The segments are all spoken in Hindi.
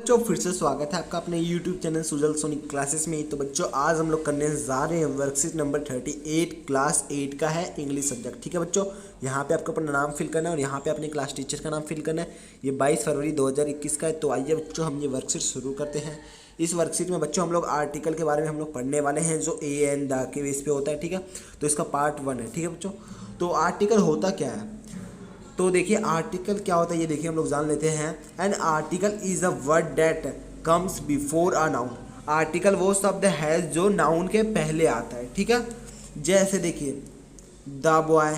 बच्चों फिर से स्वागत है आपका अपने YouTube channel Sujal Soni classes में। तो बच्चों आज हम लोग करने जा रहे हैं वर्कशीट नंबर 38 क्लास 8 का है इंग्लिश सब्जेक्ट। ठीक है बच्चों, यहाँ पे आपको अपना नाम फिल करना है और यहाँ पे अपने क्लास टीचर का नाम फिल करना है। ये 22 फरवरी 2021 का है। तो आइए बच्चों हम ये वर्कशीट शुरू करते हैं। इस वर्कशीट में बच्चों हम लोग आर्टिकल के बारे में हम लोग पढ़ने वाले हैं जो ए एन द के बेस पे होता है। ठीक है, तो इसका पार्ट 1 है। ठीक है बच्चों, तो आर्टिकल होता क्या है, तो देखिए आर्टिकल क्या होता है ये देखिए हम लोग जान लेते हैं। An article is a word that comes before a noun. Article वो शब्द है जो नाउन के पहले आता है। ठीक है, जैसे देखिए the boy,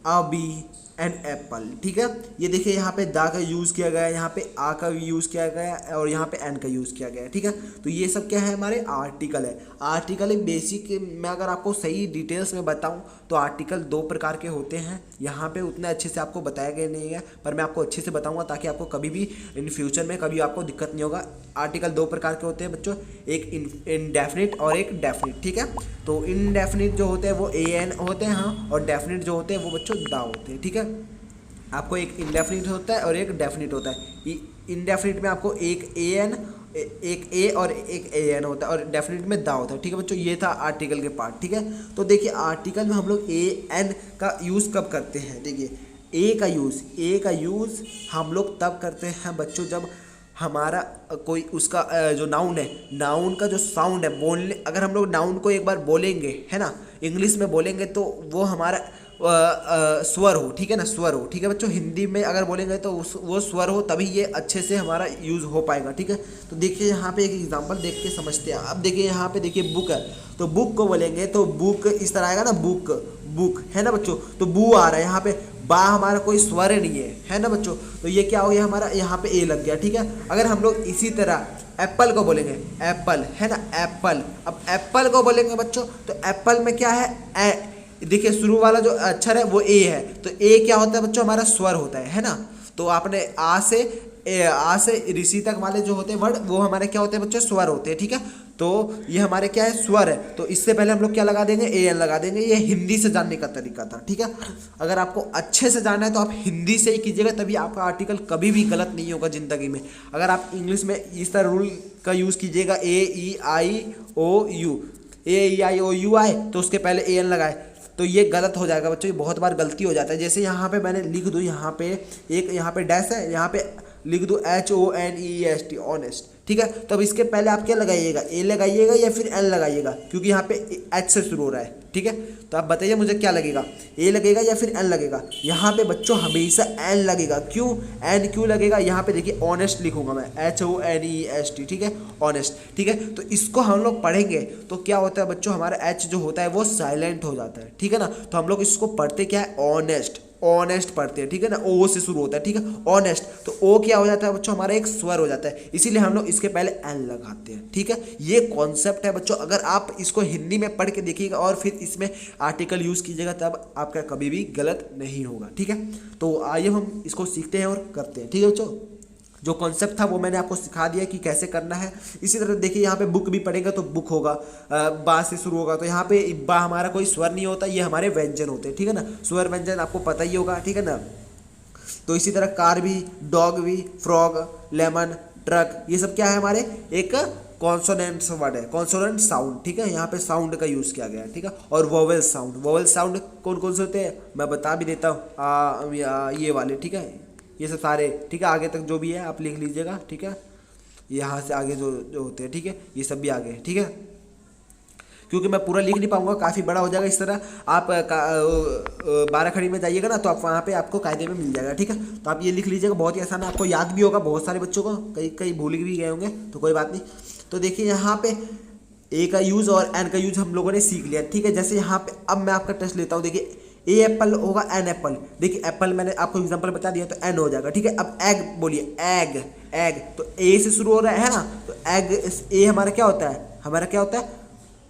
a B and apple. ठीक है, ये देखिए यहाँ पे द का यूज़ किया गया है, यहाँ पे आ का यूज़ किया गया है और यहाँ पे एन का यूज़ किया गया है। ठीक है, तो ये सब क्या है, हमारे आर्टिकल है। आर्टिकल एक बेसिक, मैं अगर आपको सही डिटेल्स में बताऊं तो आर्टिकल 2 प्रकार के होते हैं। यहाँ पे उतने अच्छे से आपको बताया गया नहीं है, पर मैं आपको अच्छे से बताऊंगा ताकि आपको कभी भी इन फ्यूचर में कभी आपको दिक्कत नहीं होगा। आर्टिकल 2 प्रकार के होते हैं बच्चों, एक इनडेफिनिट और एक डेफिनिट। ठीक है, तो इनडेफिनिट जो होते हैं वो ए एन होते हैं, हाँ, और डेफिनिट जो होते हैं वो बच्चों दा होते हैं। ठीक है, आपको एक इंडेफिनिट होता है और एक डेफिनिट होता है। इंडेफिनिट में आपको एक ए एन, एक ए और एक ए एन होता है और डेफिनिट में दा होता है। ठीक है बच्चों, ये था आर्टिकल के पार्ट। ठीक है, तो देखिए आर्टिकल में हम लोग ए एन का यूज़ कब करते हैं। देखिए ए का यूज़ हम लोग तब करते हैं बच्चों जब हमारा कोई उसका जो नाउन है, नाउन का जो साउंड है बोलने, अगर हम लोग नाउन को एक बार बोलेंगे है ना, इंग्लिश में बोलेंगे तो वो हमारा स्वर हो। ठीक है ना, स्वर हो। ठीक है बच्चों, हिंदी में अगर बोलेंगे तो वो स्वर हो, तभी ये अच्छे से हमारा यूज़ हो पाएगा। ठीक है, तो देखिए यहाँ पे एक एग्जांपल देख के समझते हैं। अब देखिए यहाँ पे देखिए बुक है, तो बुक को बोलेंगे तो बुक इस तरह आएगा ना, बुक बुक है ना बच्चों, तो बू आ रहा है यहाँ पे, बा हमारा कोई स्वर नहीं है ना बच्चों, तो ये क्या हो गया हमारा, यहाँ पे ए लग गया। ठीक है, अगर हम लोग इसी तरह एप्पल को बोलेंगे, एप्पल है ना, एप्पल, अब एप्पल को बोलेंगे बच्चों तो एप्पल में क्या है, ए, देखिए शुरू वाला जो अक्षर है वो ए है, तो ए क्या होता है बच्चों, हमारा स्वर होता है ना। तो आपने आ से ऋषि तक वाले जो होते हैं वर्ड वो हमारे क्या होते हैं बच्चों, स्वर होते हैं। ठीक है, तो ये हमारे क्या है, स्वर है, तो इससे पहले हम लोग क्या लगा देंगे, ए एन लगा देंगे। ये हिंदी से जानने का तरीका था। ठीक है, अगर आपको अच्छे से जानना है तो आप हिंदी से ही कीजिएगा, तभी आपका आर्टिकल कभी भी गलत नहीं होगा ज़िंदगी में। अगर आप इंग्लिश में इस तरह रूल का यूज़ कीजिएगा, ए ई आई ओ यू आए तो उसके पहले ए एन लगाए, तो ये गलत हो जाएगा बच्चों, ये बहुत बार गलती हो जाता है। जैसे यहाँ पे मैंने लिख दूँ, यहाँ पे डैश है, यहाँ पे लिख दूँ HONEST, ऑनेस्ट। ठीक है, तो अब इसके पहले आप क्या लगाइएगा, ए लगाइएगा या फिर एन लगाइएगा, क्योंकि यहाँ पे एच से शुरू हो रहा है। ठीक है, तो आप बताइए मुझे क्या लगेगा, ए लगेगा या फिर एन लगेगा। यहाँ पे बच्चों हमेशा एन लगेगा। क्यों एन क्यों लगेगा, यहाँ पे देखिए ऑनेस्ट लिखूंगा मैं, HONEST। ठीक है, ऑनेस्ट। ठीक है, तो इसको हम लोग पढ़ेंगे तो क्या होता है बच्चों, हमारा एच जो होता है वो साइलेंट हो जाता है। ठीक है ना, तो हम लोग इसको पढ़ते क्या है, ऑनेस्ट, ऑनेस्ट पढ़ते हैं। ठीक है ना, ओ से शुरू होता है। ठीक है, ऑनेस्ट, तो ओ क्या हो जाता है बच्चों, हमारा एक स्वर हो जाता है, इसीलिए हम लोग इसके पहले एन लगाते हैं। ठीक है, ये कॉन्सेप्ट है बच्चों, अगर आप इसको हिंदी में पढ़ के देखिएगा और फिर इसमें आर्टिकल यूज़ कीजिएगा तब आपका कभी भी गलत नहीं होगा। ठीक है, तो आइए हम इसको सीखते हैं और करते हैं। ठीक है बच्चों, जो कॉन्सेप्ट था वो मैंने आपको सिखा दिया कि कैसे करना है। इसी तरह देखिए यहाँ पे बुक भी पढ़ेगा तो बुक होगा, बा से शुरू होगा, तो यहाँ पे बा हमारा कोई स्वर नहीं होता, ये हमारे व्यंजन होते हैं। ठीक है ना, स्वर व्यंजन आपको पता ही होगा। ठीक है ना, तो इसी तरह कार भी, डॉग भी, फ्रॉग, लेमन, ट्रक, ये सब क्या है, हमारे एक कॉन्सोनेंट्स वर्ड है, कॉन्सोनेंट साउंड। ठीक है, यहाँ पे साउंड का यूज़ किया गया है। ठीक है, और वोवेल साउंड, वोवेल साउंड कौन कौन से होते हैं मैं बता भी देता हूँ, ये वाले। ठीक है, ये सब सारे। ठीक है, आगे तक जो भी है आप लिख लीजिएगा। ठीक है, यहाँ से आगे जो जो होते हैं, ठीक है, ये सब भी आगे। ठीक है, क्योंकि मैं पूरा लिख नहीं पाऊंगा, काफ़ी बड़ा हो जाएगा। इस तरह आप 12 खड़ी में जाइएगा ना तो आप वहाँ पे आपको कायदे में मिल जाएगा। ठीक है, तो आप ये लिख लीजिएगा, बहुत ही आसान है, आपको याद भी होगा। बहुत सारे बच्चों को कई भूल भी गए होंगे, तो कोई बात नहीं। तो देखिए यहाँ पे ए का यूज़ और एन का यूज़ हम लोगों ने सीख लिया। ठीक है, जैसे यहाँ पे अब मैं आपका टेस्ट लेता हूँ। देखिए ए एप्पल होगा, एन एप्पल। देखिए एप्पल मैंने आपको एग्जांपल बता दिया तो एन हो जाएगा। ठीक है, अब एग बोलिए, एग, एग तो ए से शुरू हो रहा है ना, तो एग, ए हमारा क्या होता है, हमारा क्या होता है,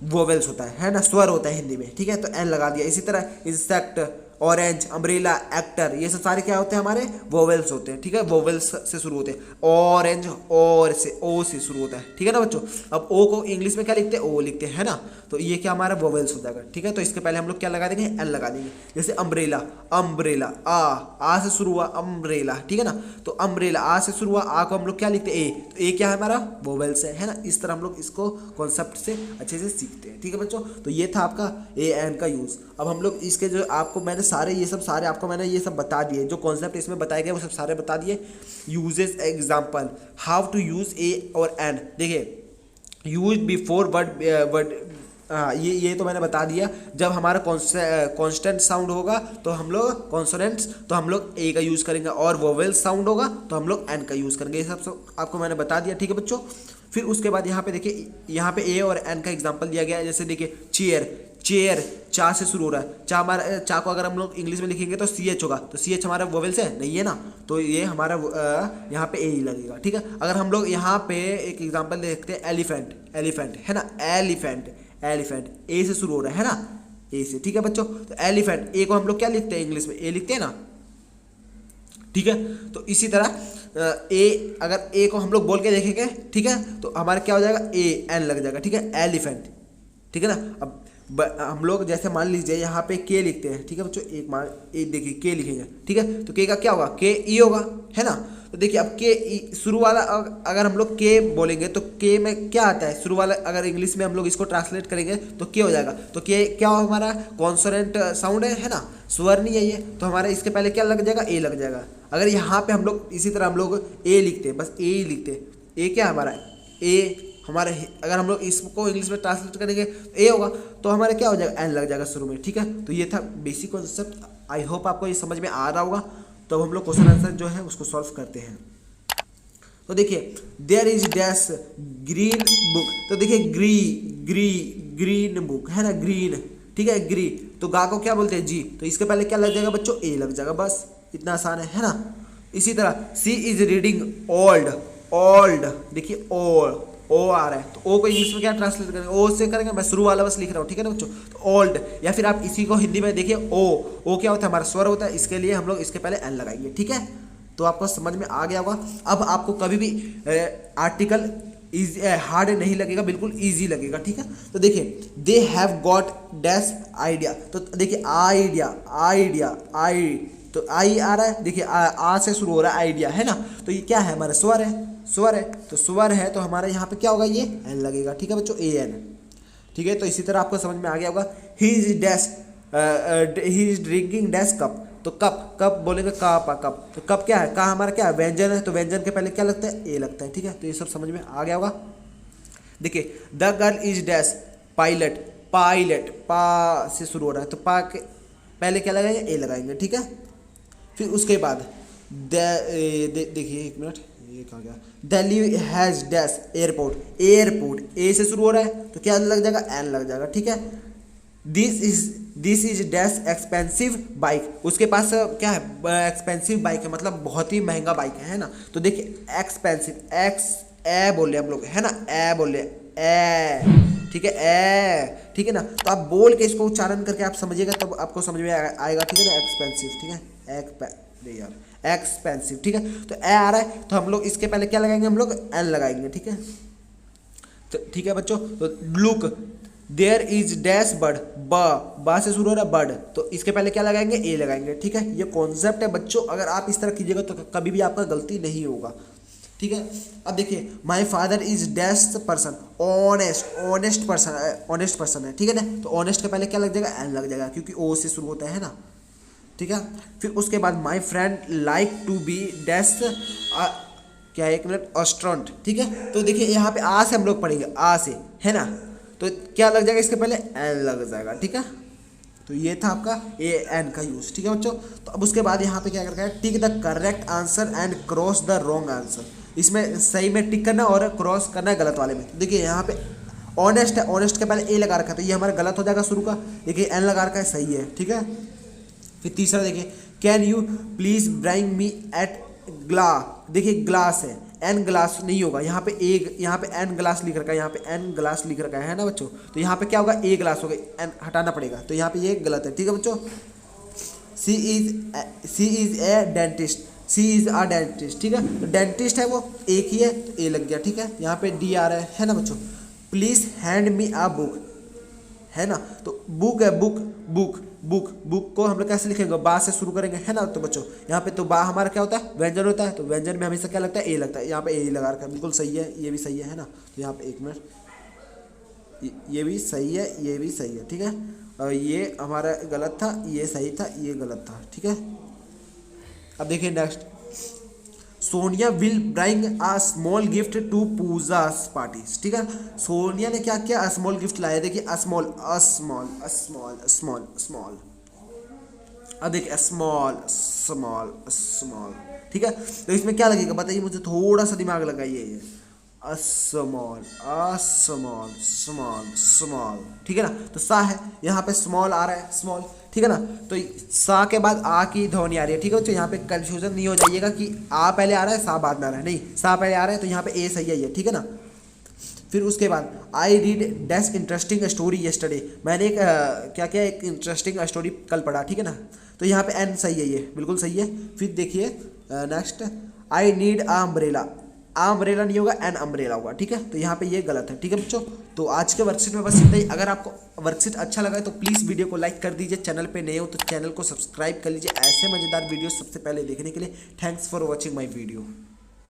वोवेल्स होता है ना, स्वर होता है हिंदी में। ठीक है, तो एन लगा दिया। इसी तरह इंसेक्ट, ऑरेंज, अम्ब्रेला, एक्टर, ये सब सारे क्या होते हैं हमारे वोवेल्स होते हैं, ठीक है, वोवेल्स से शुरू होते हैं। ऑरेंज और से ओ से शुरू होता है, ठीक है ना बच्चों। अब ओ को इंग्लिश में क्या लिखते हैं, ओ लिखते हैं, है ना। तो ये क्या हमारा वोवेल्स हो जाएगा, ठीक है। तो इसके पहले हम लोग क्या लगा देंगे, एल लगा देंगे। जैसे अम्ब्रेला, अम्ब्रेला आ से शुरू हुआ अम्ब्रेला, ठीक है ना। तो अम्ब्रेला आ से शुरू हुआ, आ को हम लोग क्या लिखते हैं, ए। तो ए क्या है हमारा वोवेल्स है ना। इस तरह हम लोग इसको कॉन्सेप्ट से अच्छे से सीखते हैं, ठीक है बच्चों। तो ये था आपका ए एन का यूज़। अब हम लोग इसके जो आपको मैंने सारे ये सब सारे आपको मैंने ये सब बता दिए, जो कॉन्सेप्ट इसमें बताए गए वो सब सारे बता दिए। Uses example, how to use a और एन। देखिए यूज बिफोर वर्ड ये तो मैंने बता दिया। जब हमारा कॉन्स्टेंट साउंड होगा तो हम लोग कॉन्सोनेंट्स तो हम लोग ए का यूज़ करेंगे, और वोवेल साउंड होगा तो हम लोग एन का यूज़ करेंगे। ये सब आपको मैंने बता दिया, ठीक है बच्चों। फिर उसके बाद यहाँ पे देखिए, यहाँ पे ए और एन का एग्जांपल दिया गया है। जैसे देखिए चेयर, चेयर चा से शुरू हो रहा है। चा हमारा चा को अगर हम लोग इंग्लिश में लिखेंगे तो सी एच होगा, तो सी एच हमारा वोवेल से नहीं है ना, तो ये हमारा यहाँ पे ए ही लगेगा, ठीक है। अगर हम लोग यहाँ पे एक एग्जांपल देखते हैं, एलिफेंट, एलिफेंट है ना, एलिफेंट, एलिफेंट ए से शुरू हो रहा है ना, ए से, ठीक है बच्चों। तो एलिफेंट, ए को हम लोग क्या लिखते हैं इंग्लिश में, ए लिखते हैं ना, ठीक है। तो इसी तरह ए, अगर ए को हम लोग बोल के देखेंगे, ठीक है, तो हमारा क्या हो जाएगा, ए एन लग जाएगा, ठीक है, एलिफेंट, ठीक है ना। अब हम लोग जैसे मान लीजिए यहाँ पे के लिखते हैं, ठीक है बच्चों, एक देखिए के लिखेंगे, ठीक है, तो के का क्या होगा, के ई होगा, है ना। तो देखिए अब के शुरू वाला अगर हम लोग के बोलेंगे तो के में क्या आता है, शुरू वाला अगर इंग्लिश में हम लोग इसको ट्रांसलेट करेंगे तो के हो जाएगा। तो के क्या हो, हमारा कॉन्सोनेंट साउंड है ना, स्वर नहीं है ये, तो हमारा इसके पहले क्या लग जाएगा, ए लग जाएगा। अगर यहाँ पे हम लोग इसी तरह हम लोग ए लिखते हैं, बस ए ही लिखते हैं, ए क्या हमारा ए हमारे, अगर हम लोग इसको इंग्लिश में ट्रांसलेट करेंगे तो ए होगा, तो हमारा क्या हो जाएगा, एन लग जाएगा शुरू में, ठीक है। तो ये था बेसिक कॉन्सेप्ट। आई होप आपको ये समझ में आ रहा होगा। तो हम लोग क्वेश्चन आंसर जो है उसको सॉल्व करते हैं। तो देखिए there is dash green book, तो देखिए ग्रीन बुक है ना, ग्रीन, ठीक है, ग्री। तो गा को क्या बोलते हैं, जी। तो इसके पहले क्या लग जाएगा बच्चों, ए लग जाएगा, बस इतना आसान है ना। इसी तरह सी इज रीडिंग ओल्ड, ओल्ड देखिए ओ आ रहा है, तो ओ को इंग्लिश में क्या ट्रांसलेट करेंगे, ओ से करेंगे, मैं शुरू वाला बस लिख रहा हूँ, ठीक है ना बच्चों। तो ओल्ड, या फिर आप इसी को हिंदी में देखिए ओ क्या होता है, हमारा स्वर होता है, इसके लिए हम लोग इसके पहले एन लगाएंगे, ठीक है। तो आपको समझ में आ गया होगा। अब आपको कभी भी आर्टिकल हार्ड नहीं लगेगा, बिल्कुल ईजी लगेगा, ठीक है। तो देखिए they have got dash idea, तो देखिए आइडिया, तो आई आ रहा है, देखिए आ से शुरू हो रहा है आइडिया, है ना। तो ये क्या है, हमारा स्वर है, स्वर है, तो स्वर है तो हमारे यहाँ पे क्या होगा, ये एन लगेगा, ठीक है बच्चों, ए एन, ठीक है। तो इसी तरह आपको समझ में आ गया होगा। He is drinking dash cup, तो कप बोलेंगे कप, तो कप क्या है, का हमारा क्या है, व्यंजन है, तो व्यंजन के पहले क्या लगता है, ए लगता है, ठीक है। तो ये सब समझ में आ गया होगा। देखिए the girl is dash pilot, पा से शुरू हो रहा है, तो पा के पहले क्या लगाएंगे, ए लगाएंगे, ठीक है। फिर उसके बाद देखिए एक मिनट, ये कहाँ गया, दिल्ली हैज डैश एयरपोर्ट, ए से शुरू हो रहा है, तो क्या लग जाएगा, एन लग जाएगा, ठीक है। This is dash expensive bike, उसके पास क्या है, एक्सपेंसिव बाइक है, मतलब बहुत ही महंगा बाइक है ना। तो देखिए एक्सपेंसिव, एक्स ए बोले हम लोग, है ना, ए बोले, ए, ठीक है, ए, ठीक है ना। तो आप बोल के इसको उच्चारण करके आप समझिएगा, तब आपको समझ में आएगा, ठीक है ना। एक्सपेंसिव, ठीक है, एक्सपेंसिव, ठीक है। तो ए आ रहा है, तो हम लोग इसके पहले क्या लगाएंगे, हम लोग एन लगाएंगे, ठीक है। तो ठीक है बच्चों, तो look there is dash bird, बा से शुरू हो रहा है बर्ड, तो इसके पहले क्या लगाएंगे, ए लगाएंगे, ठीक है। ये कॉन्सेप्ट है बच्चों, अगर आप इस तरह कीजिएगा तो कभी भी आपका गलती नहीं होगा, ठीक है। अब देखिए my father is dash person, honest person है, ठीक है ना। तो ऑनेस्ट के पहले क्या लग जाएगा, एन लग जाएगा, क्योंकि ओ से शुरू होता है ना, ठीक है। फिर उसके बाद my friend like to be dash क्या है, एक मिनट, एस्ट्रोनॉट, ठीक है। तो देखिए यहाँ पे आ से हम लोग पढ़ेंगे, आ से, है ना। तो क्या लग जाएगा, इसके पहले एन लग जाएगा, ठीक है। तो ये था आपका ए एन का यूज, ठीक है बच्चों। तो अब उसके बाद यहाँ पे क्या करना है, tick the correct answer and cross the wrong answer. इसमें सही में टिक करना और क्रॉस करना है गलत वाले में। तो देखिए यहाँ पे ऑनेस्ट है, ऑनेस्ट के पहले ए लगा रखा है, तो ये हमारा गलत हो जाएगा शुरू का। देखिए एन लगा रखा है, सही है, ठीक है। फिर तीसरा देखिए can you please bring me at देखिए ग्लास है, एन ग्लास नहीं होगा, यहाँ पे एन ग्लास लिख रखा है, यहाँ पे एन ग्लास लिख रखा है ना बच्चों। तो यहाँ पे क्या होगा, ए ग्लास होगा, एन हटाना पड़ेगा, तो यहाँ पे ये गलत है, ठीक है बच्चों। She is a dentist, she is a dentist, ठीक है। तो डेंटिस्ट है वो एक ही है तो ए लग गया, ठीक है। यहाँ पे डी आ रहा है ना बच्चों। Please hand me a book, है ना, तो बुक है, बुक बुक बुक बुक को हम लोग कैसे लिखेंगे, बा से शुरू करेंगे, है ना। तो बच्चों यहाँ पे तो बा हमारा क्या होता है, व्यंजन होता है, तो व्यंजन में हमेशा क्या लगता है, ए लगता है। यहाँ पे ए लगा रखा है, बिल्कुल सही है, ये भी सही है ना। तो यहाँ पे एक मिनट, ये भी सही है, ये भी सही है, ठीक है। और ये हमारा गलत था, ये सही था, ये गलत था, ठीक है। अब देखिए next, Sonia will bring a small gift to Pooja's parties, ठीक है। सोनिया ने क्या किया, स्मॉल गिफ्ट लाया, देखिए small small small small small, अब देखिए स्मॉल स्मॉल स्मॉल, ठीक है। तो इसमें क्या लगेगा बताइए मुझे, थोड़ा सा दिमाग लगाइए। ये स्मॉल स्मॉल स्मॉल स्मॉल, ठीक है ना। तो सा है, यहाँ पे स्मॉल आ रहा है, स्मॉल, ठीक है ना। तो सा के बाद आ की ध्वनि आ रही है, ठीक है बच्चों। यहाँ पे कंफ्यूजन नहीं हो जाइएगा कि आ पहले आ रहा है सा बाद में आ रहा है, नहीं, सा पहले आ रहा है, तो यहाँ पे ए सही है ये, ठीक है ना। फिर उसके बाद I read dash interesting story yesterday, मैंने एक क्या क्या एक इंटरेस्टिंग स्टोरी कल पढ़ा, ठीक है ना। तो यहाँ पे एन सही है, ये बिल्कुल सही है। फिर देखिए next, I need a umbrella, umbrella नहीं होगा, एन अम्ब्रेला होगा, ठीक है। तो यहाँ पे ये गलत है, ठीक है बच्चों। तो आज के वर्कशीट में बस इतना ही। अगर आपको वर्कशीट अच्छा लगा है तो प्लीज़ वीडियो को लाइक कर दीजिए, चैनल पे नए हो तो चैनल को सब्सक्राइब कर लीजिए ऐसे मज़ेदार वीडियो सबसे पहले देखने के लिए। Thanks for watching my video.